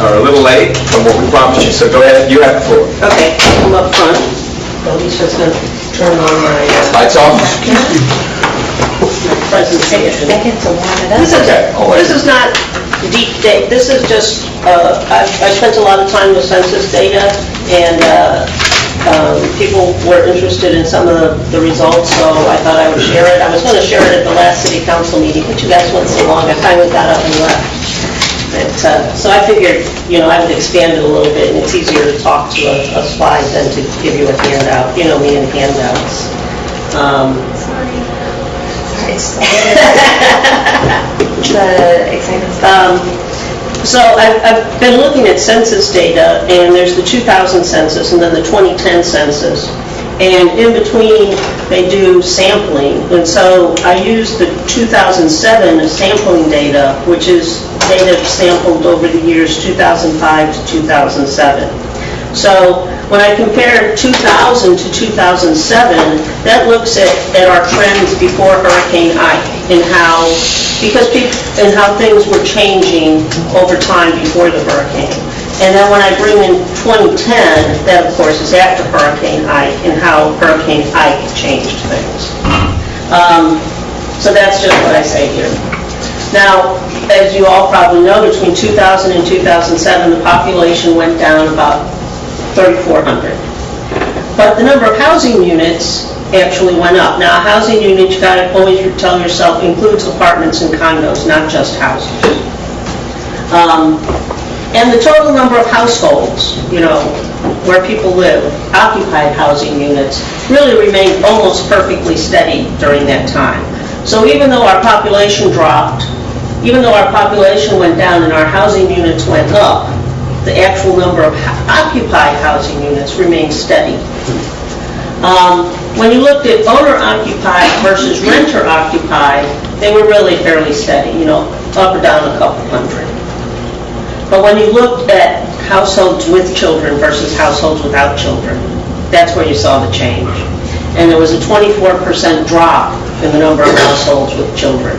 are a little late from what we promised you, so go ahead, you have the floor. Okay, I'm up front. Alicia's going to turn on my Lights off? presentation. Okay, This is not deep data. This is just, I spent a lot of time with census data, and people were interested in some of the results, so I thought I would share it. I was going to share it at the last city council meeting, but you guys went so long, I finally got up and left. So I figured, I would expand it a little bit, and it's easier to talk to a slide than to give you a handout. You know me and handouts. So I've been looking at census data, and there's the 2000 census and then the 2010 census. And in between, they do sampling. And so I used the 2007 sampling data, which is data sampled over the years 2005 to 2007. So when I compare 2000 to 2007, that looks at our trends before Hurricane Ike and how things were changing over time before the hurricane. And then when I bring in 2010, that of course is after Hurricane Ike and how Hurricane Ike changed things. So that's just what I say here. Now, as you all probably know, between 2000 and 2007, the population went down about 3,400. But the number of housing units actually went up. Now, a housing unit, you got to always tell yourself, includes apartments and condos, not just houses. And the total number of households, where people live, occupied housing units, really remained almost perfectly steady during that time. So even though our population dropped, even though our population went down and our housing units went up, the actual number of occupied housing units remained steady. When you looked at owner-occupied versus renter-occupied, they were really fairly steady, up or down a couple hundred. But when you looked at households with children versus households without children, that's where you saw the change. And there was a 24% drop in the number of households with children.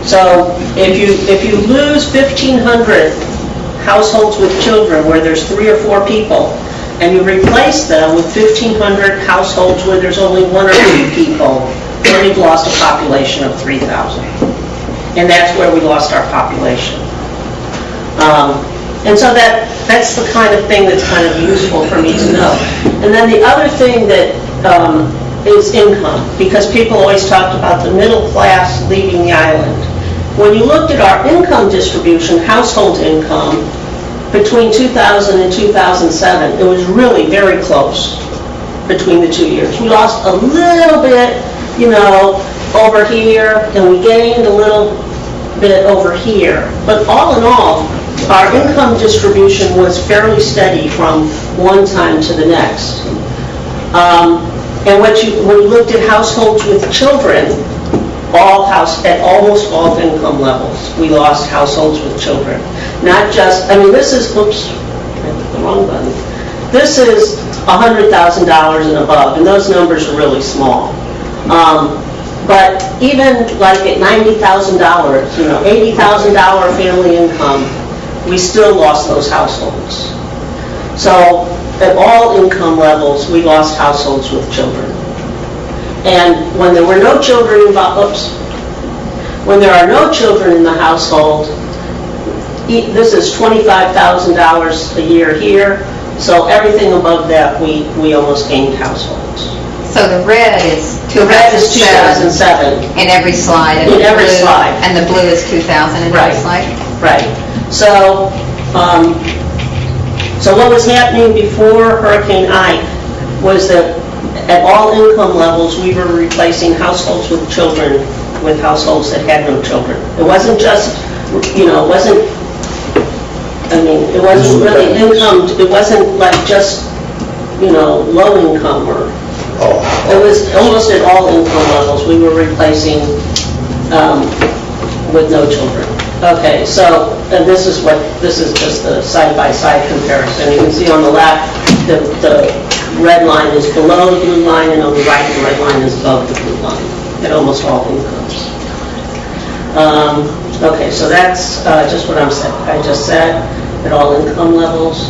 So if you lose 1,500 households with children where there's 3 or 4 people, and you replace them with 1,500 households where there's only 1 or 2 people, then we've lost a population of 3,000. And that's where we lost our population. And so that's the kind of thing that's kind of useful for me to know. And then the other thing that is income, because people always talked about the middle class leaving the island. When you looked at our income distribution, household income, between 2000 and 2007, it was really very close between the 2 years. We lost a little bit, over here, and we gained a little bit over here. But all in all, our income distribution was fairly steady from one time to the next. And when you looked at households with children, at almost all income levels, we lost households with children. Not just, this is, oops, I hit the wrong button. This is $100,000 and above, and those numbers are really small. But even like at $90,000, $80,000 family income, we still lost those households. So at all income levels, we lost households with children. And when there were no children involved, when there are no children in the household, this is $25,000 a year here. So everything above that, we almost gained households. So the red is 2007. The red is 2007. In every slide. In every slide. And the blue is 2000 in every slide? Right. So, so what was happening before Hurricane Ike was that at all income levels, we were replacing households with children with households that had no children. It wasn't just, it wasn't really income, it wasn't like just, low income or, it was almost at all income levels, we were replacing with no children. Okay, so, and this is just the side-by-side comparison. You can see on the left, the red line is below the blue line, and on the right, the red line is above the blue line at almost all incomes. Okay, so that's just what I just said. at all income levels.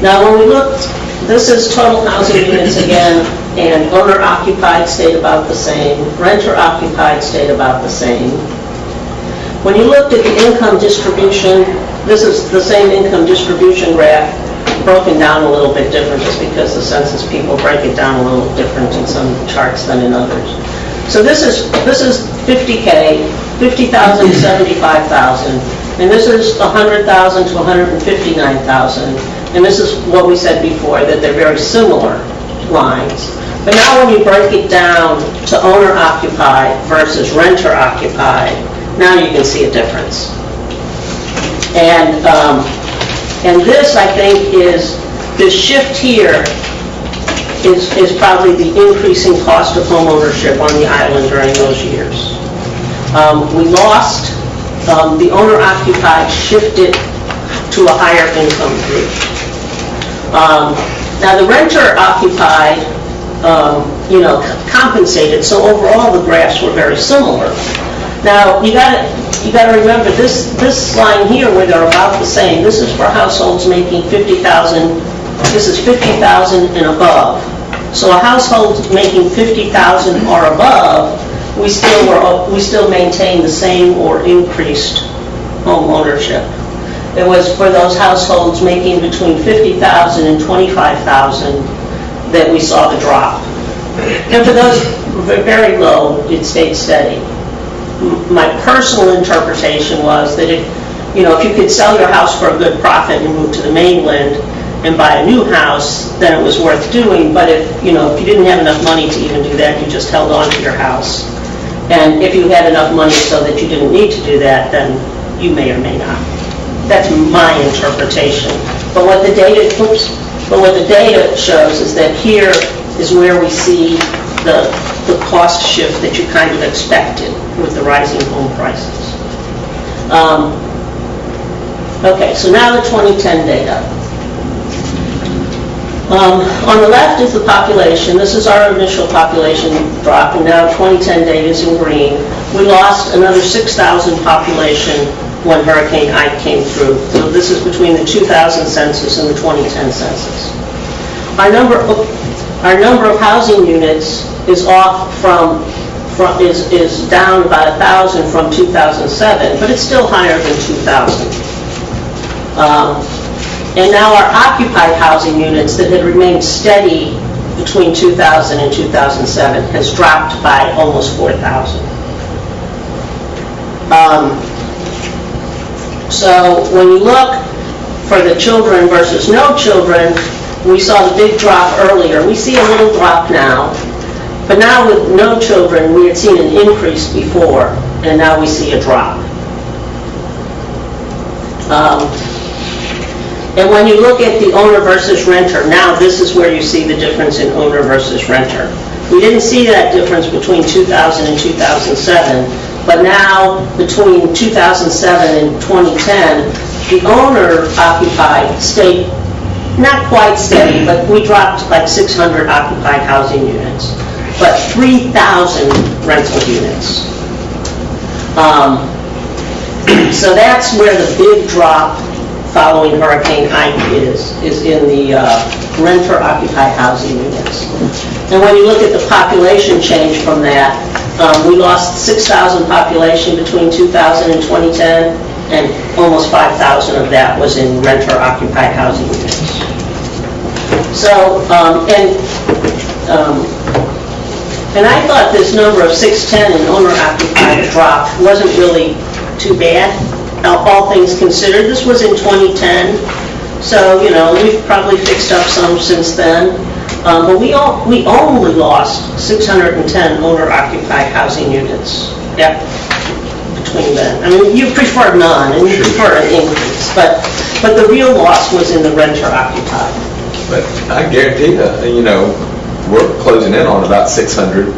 Now, when we look, this is total housing units again, and owner-occupied stayed about the same, renter-occupied stayed about the same. When you looked at the income distribution, this is the same income distribution graph, broken down a little bit different, just because the census people break it down a little different in some charts than in others. So this is 50K, 50,000 to 75,000, and this is 100,000 to 159,000. And this is what we said before, that they're very similar lines. But now when you break it down to owner-occupied versus renter-occupied, now you can see a difference. And this, I think, is, the shift here is probably the increasing cost of home ownership on the island during those years. We lost, the owner-occupied shifted to a higher income group. Now the renter-occupied, compensated, so overall the graphs were very similar. Now you got to remember this line here where they're about the same. This is for households making 50,000. This is 50,000 and above. So a household making 50,000 or above, we still maintain the same or increased home ownership. It was for those households making between 50,000 and 25,000 that we saw the drop. And for those very low, it stayed steady. My personal interpretation was that if you could sell your house for a good profit and move to the mainland and buy a new house, then it was worth doing. But if you didn't have enough money to even do that, you just held on to your house. And if you had enough money so that you didn't need to do that, then you may or may not. That's my interpretation. But what the data shows is that here is where we see the cost shift that you kind of expected with the rising home prices. Okay, so now the 2010 data. On the left is the population. This is our initial population drop, and now 2010 data is in green. We lost another 6,000 population when Hurricane Ike came through. So this is between the 2000 census and the 2010 census. Our number of housing units is off is down about 1,000 from 2007, but it's still higher than 2,000. And now our occupied housing units that had remained steady between 2000 and 2007 has dropped by almost 4,000. So when you look for the children versus no children, we saw the big drop earlier. We see a little drop now, but now with no children, we had seen an increase before, and now we see a drop. And when you look at the owner versus renter, now this is where you see the difference in owner versus renter. We didn't see that difference between 2000 and 2007, but now between 2007 and 2010, the owner occupied stayed not quite steady, but we dropped like 600 occupied housing units, but 3,000 rental units. So that's where the big drop following Hurricane Ike is in the renter-occupied housing units. And when you look at the population change from that, we lost 6,000 population between 2000 and 2010, and almost 5,000 of that was in renter-occupied housing units. So, and I thought this number of 610 in owner-occupied drop wasn't really too bad. All things considered, this was in 2010, so we've probably fixed up some since then. But we only lost 610 owner-occupied housing units. Yep, between then. I mean, you prefer none, and you prefer an increase, but the real loss was in the renter-occupied. But I guarantee that we're closing in on about 600.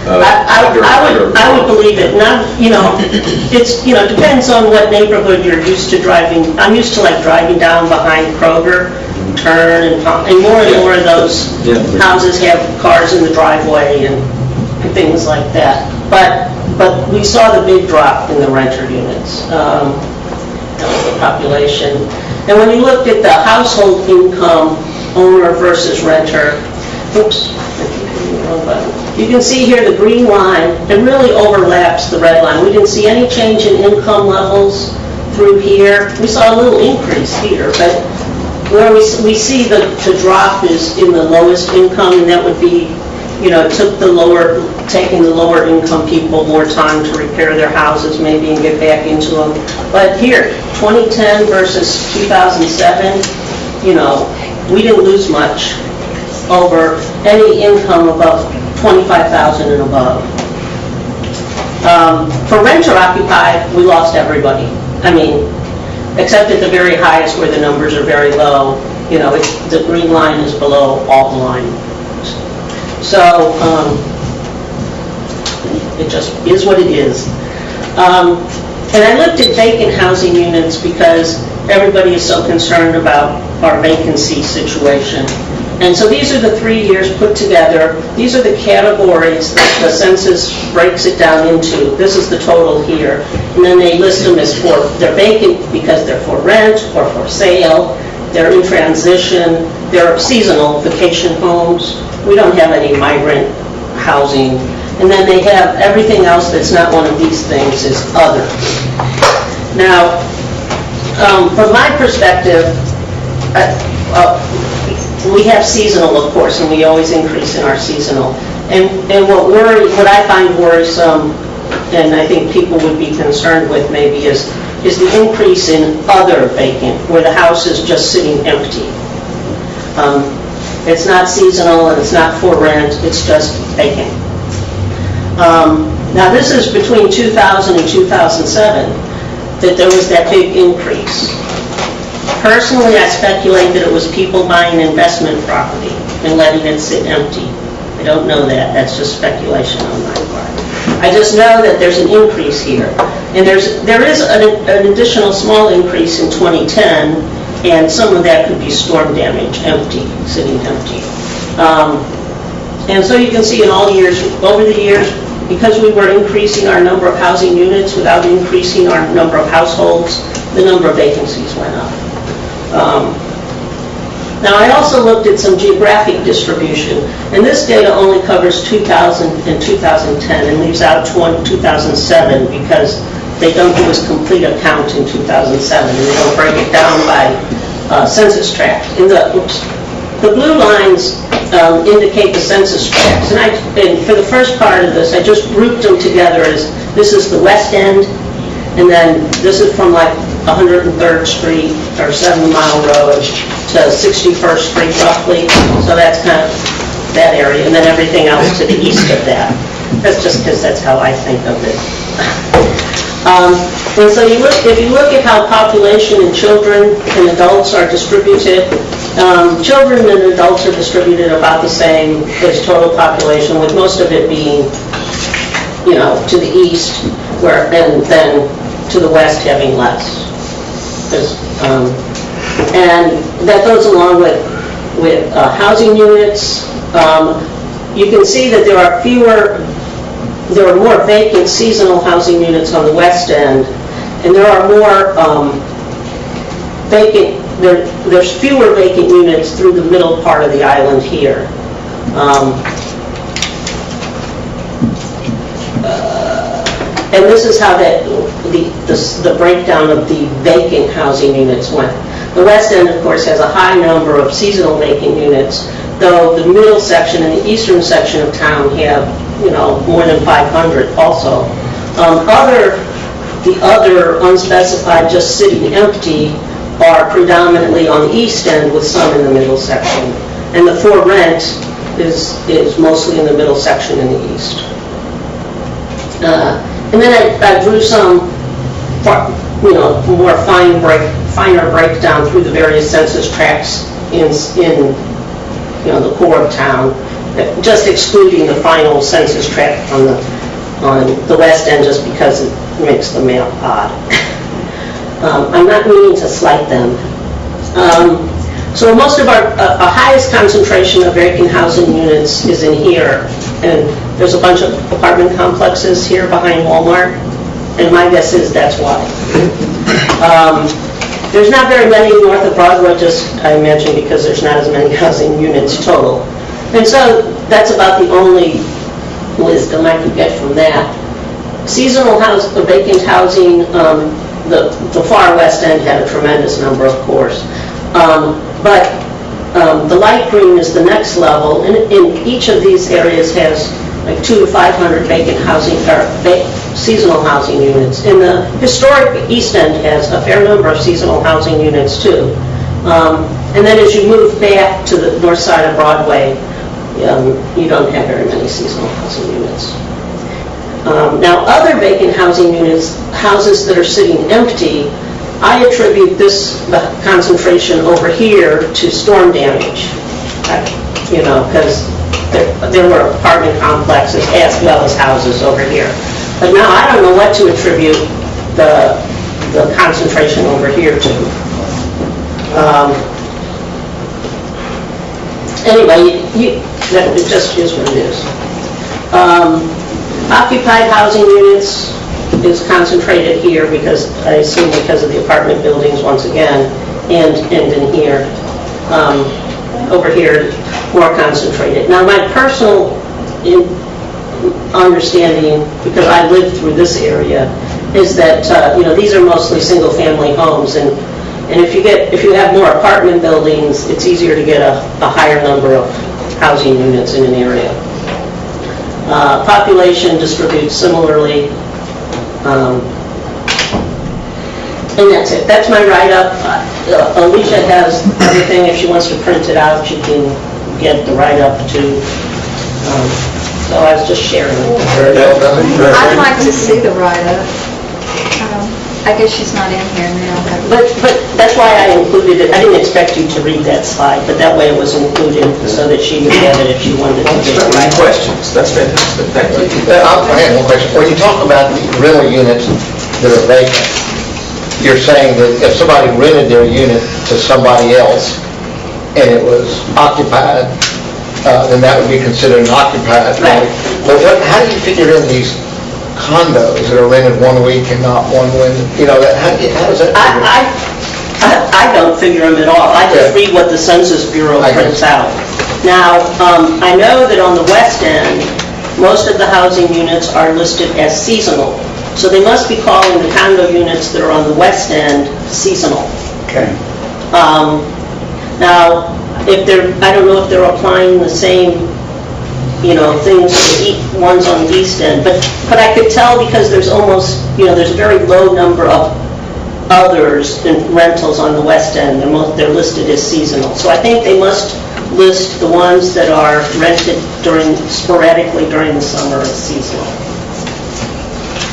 I would believe it. Not, it's depends on what neighborhood you're used to driving. I'm used to driving down behind Kroger, turn and more of those houses have cars in the driveway and things like that. But we saw the big drop in the renter units. the population. And when you looked at the household income, owner versus renter, oops, I keep hitting the wrong button. You can see here the green line, it really overlaps the red line. We didn't see any change in income levels through here. We saw a little increase here, but where we see the drop is in the lowest income, and that would be, it took taking the lower income people more time to repair their houses maybe and get back into them. But here, 2010 versus 2007, we didn't lose much over any income above 25,000 and above. For renter occupied, we lost everybody. I mean, except at the very highest where the numbers are very low, the green line is below all the line. So it just is what it is. And I looked at vacant housing units because everybody is so concerned about our vacancy situation. And so these are the 3 years put together. These are the categories that the census breaks it down into. This is the total here. And then they list them as they're vacant because they're for rent or for sale. They're in transition. They're seasonal vacation homes. We don't have any migrant housing. And then they have everything else that's not one of these things is other. Now, from my perspective, we have seasonal, of course, and we always increase in our seasonal. And what I find worrisome, and I think people would be concerned with maybe, is the increase in other vacant, where the house is just sitting empty. It's not seasonal and it's not for rent, it's just vacant. Now this is between 2000 and 2007 that there was that big increase. Personally, I speculate that it was people buying investment property and letting it sit empty. I don't know that. That's just speculation on my part. I just know that there's an increase here. And there is an additional small increase in 2010, and some of that could be storm damage, empty, sitting empty. And so you can see in all years, over the years, because we were increasing our number of housing units without increasing our number of households, the number of vacancies went up. Now I also looked at some geographic distribution, and this data only covers 2000 and 2010 and leaves out 2007 because they don't do a complete account in 2007 and they don't break it down by census tract. The blue lines indicate the census tracts, and for the first part of this I just grouped them together as this is the west end, and then this is from like 103rd Street or 7 Mile Road to 61st Street roughly. So that's kind of that area, and then everything else to the east of that. That's just because that's how I think of it. And so if you look at how population and children and adults are distributed, children and adults are distributed about the same as total population, with most of it being, to the east, and then to the west having less. And that goes along with housing units. You can see that there are more vacant seasonal housing units on the west end, and there are more there's fewer vacant units through the middle part of the island here. And this is how the breakdown of the vacant housing units went. The west end, of course, has a high number of seasonal vacant units, though the middle section and the eastern section of town have, more than 500 also. The other unspecified, just sitting empty, are predominantly on the east end with some in the middle section. And the for rent is mostly in the middle section in the east. And then I drew some, more finer breakdown through the various census tracts in the core of town, just excluding the final census tract on the west end, just because it makes the map odd. I'm not meaning to slight them. So most of our highest concentration of vacant housing units is in here, and there's a bunch of apartment complexes here behind Walmart. And my guess is that's why. There's not very many north of Broadway, just I mentioned, because there's not as many housing units total. And so that's about the only wisdom I could get from that. Seasonal vacant housing, the far west end had a tremendous number, of course. But the light green is the next level, and in each of these areas has like 200 to 500 vacant housing, or seasonal housing units. And the historic East End has a fair number of seasonal housing units too. And then as you move back to the north side of Broadway, you don't have very many seasonal housing units. Now, other vacant housing units, houses that are sitting empty, I attribute the concentration over here to storm damage. Because there were apartment complexes as well as houses over here. But now I don't know what to attribute the concentration over here to. Anyway, it just is what it is. Occupied housing units is concentrated here because, I assume because of the apartment buildings once again, and in here. Over here, more concentrated. Now, my personal understanding, because I lived through this area, is that these are mostly single-family homes, and if you have more apartment buildings, it's easier to get a higher number of housing units in an area. Population distributes similarly, and that's it. That's my write-up. Alicia has everything. If she wants to print it out, she can get the write-up too. So I was just sharing it. I'd like to see the write-up. I guess she's not in here now. But that's why I included it. I didn't expect you to read that slide, but that way it was included so that she would get it if she wanted to get it right. Questions? That's fantastic. Thank you. I have one question. When you talk about the rental units that are vacant, you're saying that if somebody rented their unit to somebody else and it was occupied, then that would be considered an occupied. Right. But how do you figure in these condos that are rented 1 week and not one when, how does that figure? I don't figure them at all. I just read what the Census Bureau prints out. Now, I know that on the west end, most of the housing units are listed as seasonal. So they must be calling the condo units that are on the west end seasonal. Okay. Now, I don't know if they're applying the same things to ones on the east end, but I could tell because there's almost, there's a very low number of others in rentals on the west end. They're listed as seasonal. So I think they must list the ones that are rented sporadically during the summer as seasonal.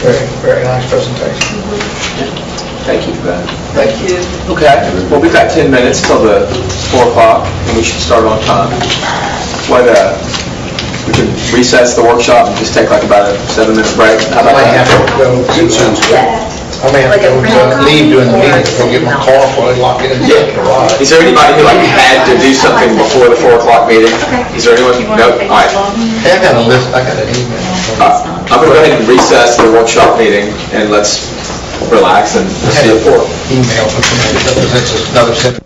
Very, very nice presentation. Thank you for that. Thank you. Okay, well, we've got 10 minutes till the 4 o'clock, and we should start on time. We can recess the workshop and just take like about a 7-minute break. How about I may have that? to go leave during the meeting to go get my car before they lock it in the garage. Is there anybody who had to do something before the 4 o'clock meeting? Is there anyone? No? All right. Hey, I got a list, I got an email. I'm going to go ahead and recess the workshop meeting, and let's relax and see it. Email from somebody that represents another center.